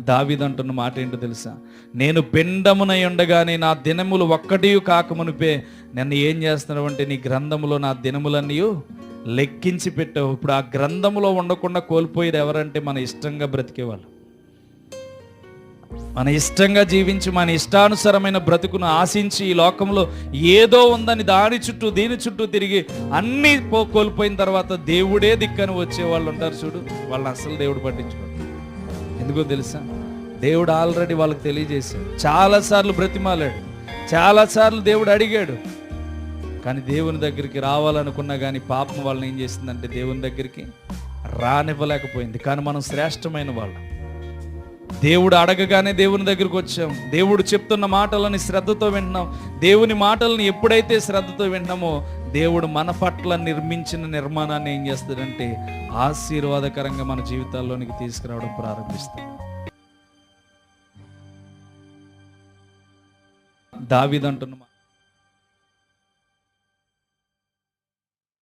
దావీదు అంటున్న మాట ఏంటో తెలుసా? నేను పిండమునై ఉండగానే నా దినములు ఒక్కటి కాకమునిపే నన్ను ఏం చేస్తున్నావు అంటే నీ గ్రంథములో నా దినములన్నీ లెక్కించి పెట్టావు. ఇప్పుడు ఆ గ్రంథములో ఉండకుండా కోల్పోయేది ఎవరంటే మన ఇష్టంగా బ్రతికేవాళ్ళు, మన ఇష్టంగా జీవించి మన ఇష్టానుసరమైన బ్రతుకును ఆశించి ఈ లోకంలో ఏదో ఉందని దాని చుట్టూ దీని చుట్టూ తిరిగి అన్నీ కోల్పోయిన తర్వాత దేవుడే దిక్కని వచ్చే వాళ్ళు ఉంటారు చూడు, వాళ్ళని అసలు దేవుడు పట్టించుకోడు. ఎందుకో తెలుసా? దేవుడు ఆల్రెడీ వాళ్ళకి తెలియజేశాడు. చాలాసార్లు బ్రతిమాలాడు, చాలాసార్లు దేవుడు అడిగాడు, కానీ దేవుని దగ్గరికి రావాలనుకున్నా కానీ పాపం వాళ్ళని ఏం చేసిందంటే దేవుని దగ్గరికి రానివ్వలేకపోయింది. కానీ మనం శ్రేష్టమైన వాళ్ళం. దేవుడు అడగగానే దేవుని దగ్గరికి వచ్చాం. దేవుడు చెప్తున్న మాటలని శ్రద్ధతో వింటున్నాం. దేవుని మాటలను ఎప్పుడైతే శ్రద్ధతో వింటున్నామో దేవుడు మన పట్ల నిర్మించిన నిర్మాణాన్ని ఏం చేస్తాడంటే ఆశీర్వాదకరంగా మన జీవితాల్లోనికి తీసుకురావడం ప్రారంభిస్తాడు. దావీదు అంటున్న